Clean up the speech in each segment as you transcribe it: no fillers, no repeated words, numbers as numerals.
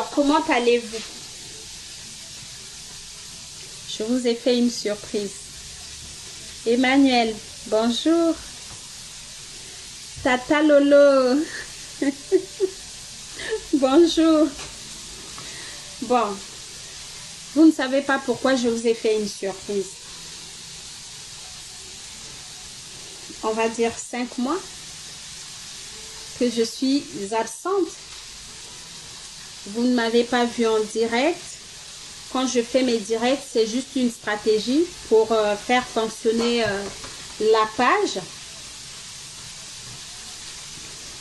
Alors, comment allez-vous? Je vous ai fait une surprise. Emmanuel, bonjour. Tata Lolo. Bonjour. Bon, vous ne savez pas pourquoi je vous ai fait une surprise. On va dire 5 mois que je suis absente. Vous ne m'avez pas vu en direct. Quand je fais mes directs, c'est juste une stratégie pour faire fonctionner la page.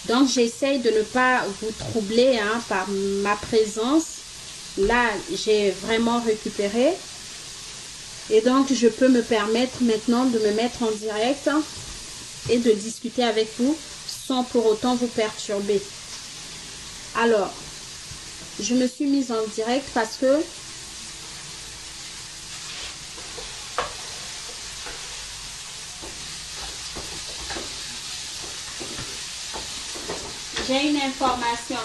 Donc, j'essaye de ne pas vous troubler par ma présence. Là, j'ai vraiment récupéré. Et donc, je peux me permettre maintenant de me mettre en direct et de discuter avec vous sans pour autant vous perturber. Alors, je me suis mise en direct parce que j'ai une information.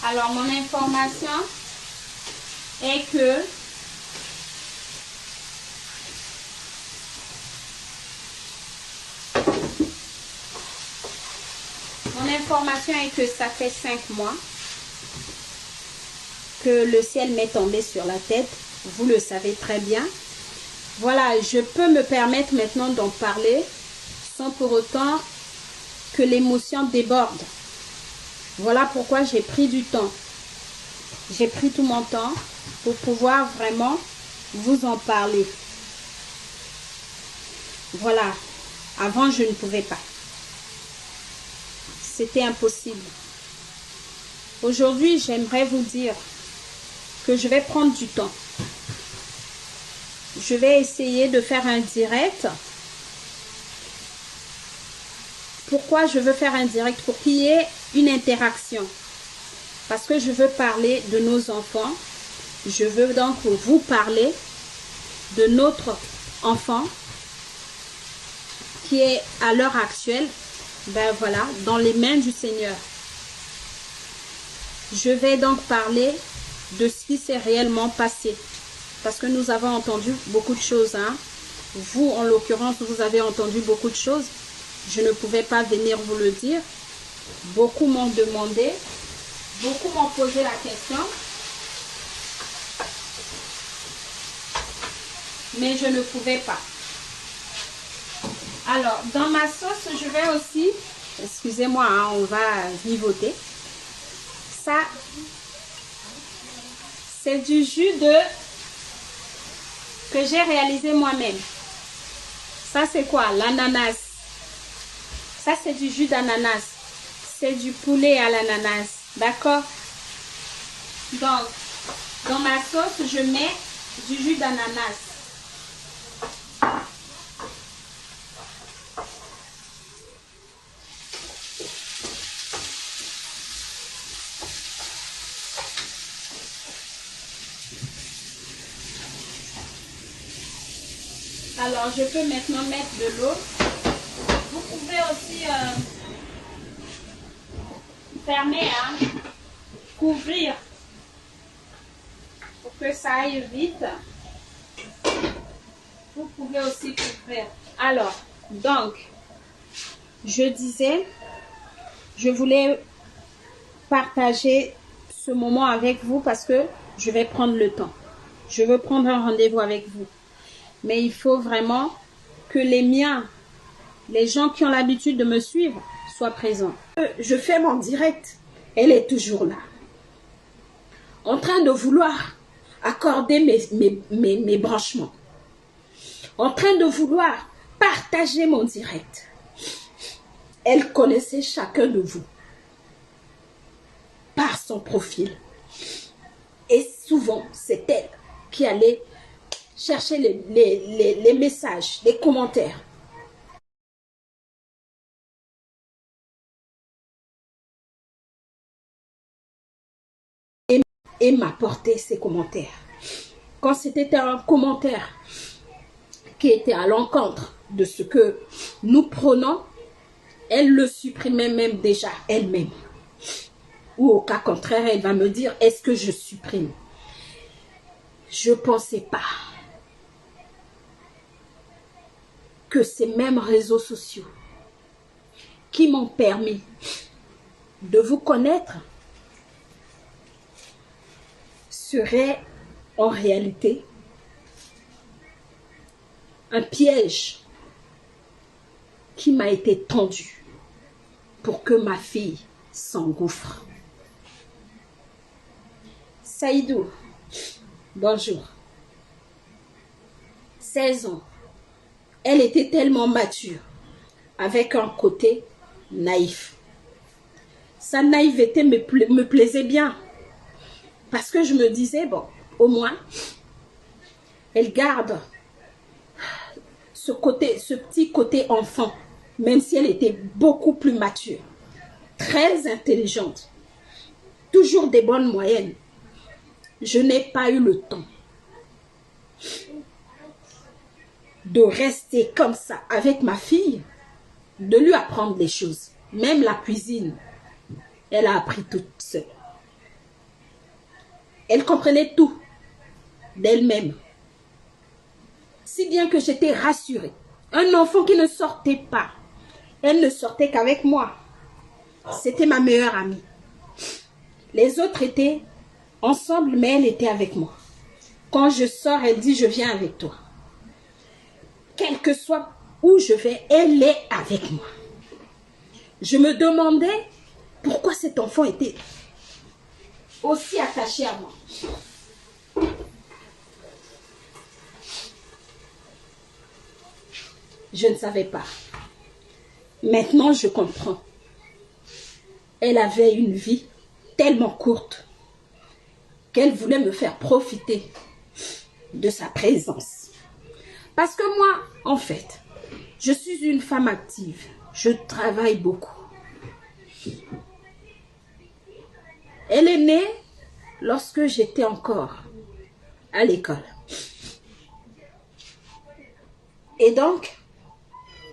Alors, mon information est que ça fait 5 mois que le ciel m'est tombé sur la tête. Vous le savez très bien. Voilà, je peux me permettre maintenant d'en parler sans pour autant que l'émotion déborde. Voilà pourquoi j'ai pris du temps. J'ai pris tout mon temps pour pouvoir vraiment vous en parler. Voilà, avant je ne pouvais pas. C'était impossible. Aujourd'hui, j'aimerais vous dire que je vais prendre du temps. Je vais essayer de faire un direct. Pourquoi je veux faire un direct? Pour qu'il y ait une interaction. Parce que je veux parler de nos enfants. Je veux donc vous parler de notre enfant qui est à l'heure actuelle, ben voilà, dans les mains du Seigneur. Je vais donc parler de ce qui s'est réellement passé. Parce que nous avons entendu beaucoup de choses. Vous, en l'occurrence, vous avez entendu beaucoup de choses. Je ne pouvais pas venir vous le dire. Beaucoup m'ont demandé. Beaucoup m'ont posé la question. Mais je ne pouvais pas. Alors, dans ma sauce, je vais aussi... Excusez-moi, on va vivoter. Ça, c'est du jus que j'ai réalisé moi-même. Ça, c'est quoi? L'ananas. Ça, c'est du jus d'ananas. C'est du poulet à l'ananas. D'accord? Donc, dans ma sauce, je mets du jus d'ananas. Alors, je peux maintenant mettre de l'eau. Vous pouvez aussi fermer, couvrir pour que ça aille vite. Vous pouvez aussi couvrir. Alors, donc, je disais, je voulais partager ce moment avec vous parce que je vais prendre le temps. Je veux prendre un rendez-vous avec vous. Mais il faut vraiment que les miens, les gens qui ont l'habitude de me suivre, soient présents. Je fais mon direct. Elle est toujours là. En train de vouloir accorder mes branchements. En train de vouloir partager mon direct. Elle connaissait chacun de vous par son profil. Et souvent, c'est elle qui allait chercher les messages, les commentaires. Et m'apporter ces commentaires. Quand c'était un commentaire qui était à l'encontre de ce que nous prenons, elle le supprimait même déjà elle-même. Ou au cas contraire, elle va me dire, est-ce que je supprime? Je ne pensais pas que ces mêmes réseaux sociaux qui m'ont permis de vous connaître seraient en réalité un piège qui m'a été tendu pour que ma fille s'engouffre. Saïdou, bonjour. 16 ans. Elle était tellement mature, avec un côté naïf. Sa naïveté me plaisait bien. Parce que je me disais, bon, au moins, elle garde ce petit côté enfant, même si elle était beaucoup plus mature, très intelligente, toujours des bonnes moyennes. Je n'ai pas eu le temps de rester comme ça avec ma fille, de lui apprendre des choses. Même la cuisine, elle a appris toute seule. Elle comprenait tout d'elle-même. Si bien que j'étais rassurée. Un enfant qui ne sortait pas. Elle ne sortait qu'avec moi. C'était ma meilleure amie. Les autres étaient ensemble, mais elle était avec moi. Quand je sors, elle dit, je viens avec toi. Quel que soit où je vais, elle est avec moi. Je me demandais pourquoi cet enfant était aussi attaché à moi. Je ne savais pas. Maintenant, je comprends. Elle avait une vie tellement courte qu'elle voulait me faire profiter de sa présence. Parce que moi, en fait, je suis une femme active. Je travaille beaucoup. Elle est née lorsque j'étais encore à l'école. Et donc,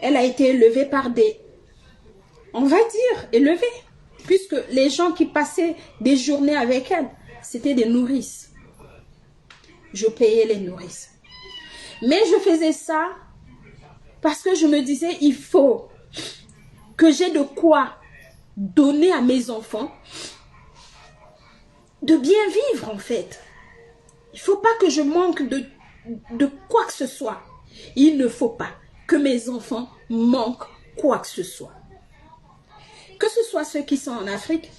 elle a été élevée par des, on va dire, élevée, puisque les gens qui passaient des journées avec elle, c'était des nourrices. Je payais les nourrices. Mais je faisais ça parce que je me disais, il faut que j'ai de quoi donner à mes enfants de bien vivre en fait. Il ne faut pas que je manque de quoi que ce soit. Il ne faut pas que mes enfants manquent quoi que ce soit. Que ce soit ceux qui sont en Afrique,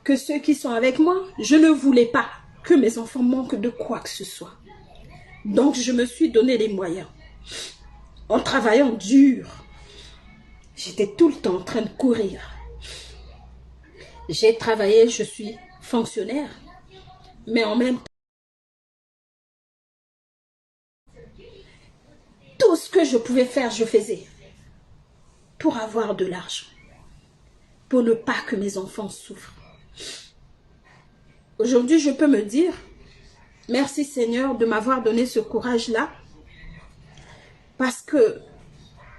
que ceux qui sont avec moi, je ne voulais pas que mes enfants manquent de quoi que ce soit. Donc je me suis donné les moyens. En travaillant dur, j'étais tout le temps en train de courir. J'ai travaillé, je suis fonctionnaire, mais en même temps, tout ce que je pouvais faire, je faisais pour avoir de l'argent, pour ne pas que mes enfants souffrent. Aujourd'hui, je peux me dire, merci Seigneur de m'avoir donné ce courage-là, parce que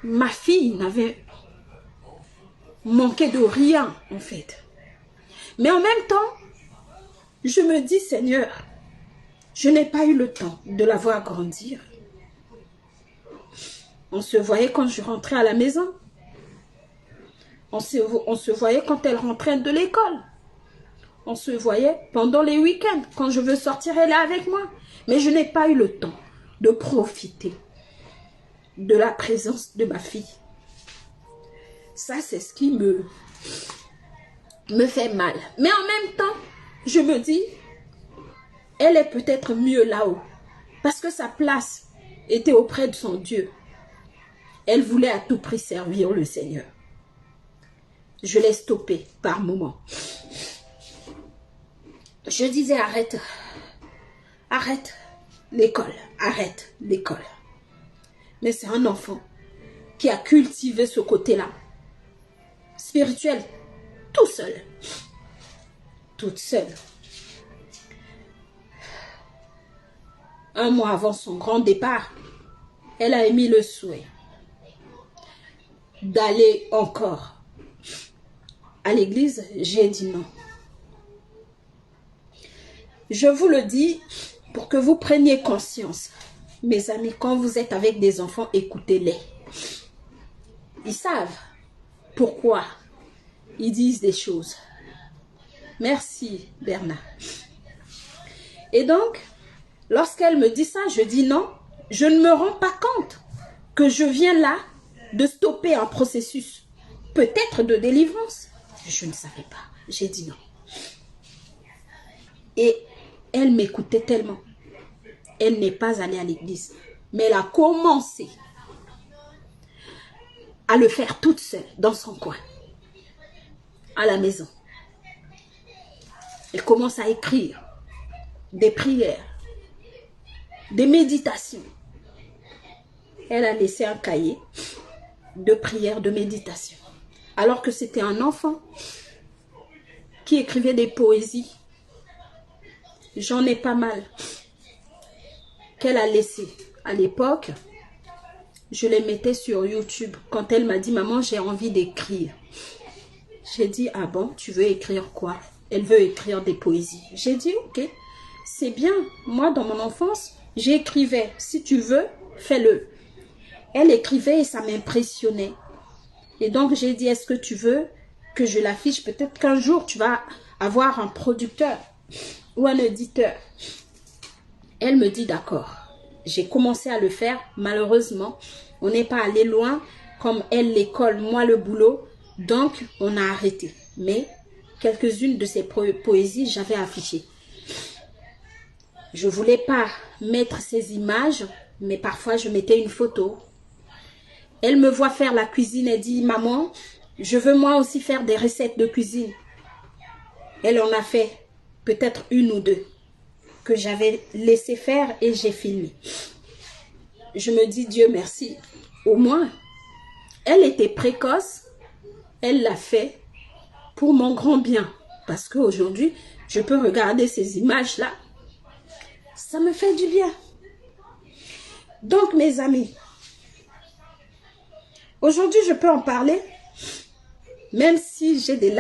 ma fille n'avait manqué de rien en fait. Mais en même temps, je me dis, Seigneur, je n'ai pas eu le temps de la voir grandir. On se voyait quand je rentrais à la maison. On se voyait quand elle rentrait de l'école. On se voyait pendant les week-ends. Quand je veux sortir, elle est avec moi. Mais je n'ai pas eu le temps de profiter de la présence de ma fille. Ça, c'est ce qui me fait mal. Mais en même temps, je me dis, elle est peut-être mieux là-haut. Parce que sa place était auprès de son Dieu. Elle voulait à tout prix servir le Seigneur. Je l'ai stoppée par moments. Je disais, arrête l'école, arrête l'école. Mais c'est un enfant qui a cultivé ce côté-là, spirituel, tout seul, toute seule. Un mois avant son grand départ, elle a émis le souhait d'aller encore à l'église, j'ai dit non. Je vous le dis pour que vous preniez conscience. Mes amis, quand vous êtes avec des enfants, écoutez-les. Ils savent pourquoi ils disent des choses. Merci, Bernard. Et donc, lorsqu'elle me dit ça, je dis non. Je ne me rends pas compte que je viens là de stopper un processus, peut-être de délivrance. Je ne savais pas. J'ai dit non. Et elle m'écoutait tellement. Elle n'est pas allée à l'église, mais elle a commencé à le faire toute seule, dans son coin, à la maison. Elle commence à écrire des prières, des méditations. Elle a laissé un cahier de prières, de méditation. Alors que c'était un enfant qui écrivait des poésies. J'en ai pas mal qu'elle a laissé. À l'époque, je les mettais sur YouTube. Quand elle m'a dit, maman, j'ai envie d'écrire. J'ai dit, ah bon, tu veux écrire quoi? Elle veut écrire des poésies. J'ai dit, ok, c'est bien. Moi, dans mon enfance, j'écrivais. Si tu veux, fais-le. Elle écrivait et ça m'impressionnait. Et donc, j'ai dit, est-ce que tu veux que je l'affiche? Peut-être qu'un jour, tu vas avoir un producteur ou un éditeur. Elle me dit, d'accord. J'ai commencé à le faire. Malheureusement, on n'est pas allé loin. Comme elle, l'école, moi, le boulot. Donc, on a arrêté. Mais quelques-unes de ces poésies, j'avais affiché. Je ne voulais pas mettre ces images, mais parfois, je mettais une photo. Elle me voit faire la cuisine et dit, maman, je veux moi aussi faire des recettes de cuisine. Elle en a fait peut-être une ou deux que j'avais laissé faire et j'ai filmé. Je me dis, Dieu merci. Au moins, elle était précoce. Elle l'a fait pour mon grand bien. Parce qu'aujourd'hui, je peux regarder ces images-là. Ça me fait du bien. Donc, mes amis, aujourd'hui, je peux en parler, même si j'ai des